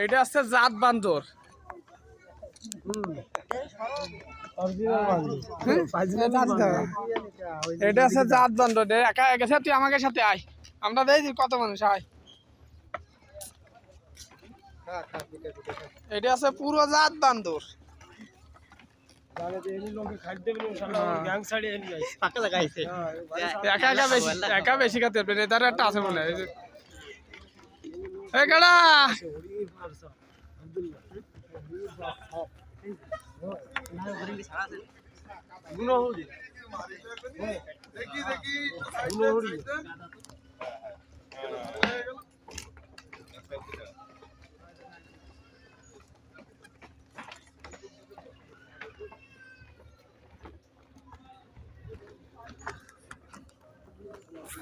এটা আছে জাত বান্দর। এটা আছে জাত বান্দর। একা গেছে, তুই আমাকে সাথে আয়, আমরা দেখি কত মানুষ আয়। এটা আছে পুরো জাত বান্দর। একা বেশি খাতে পারবে, তার একটা আছে মনে হয়।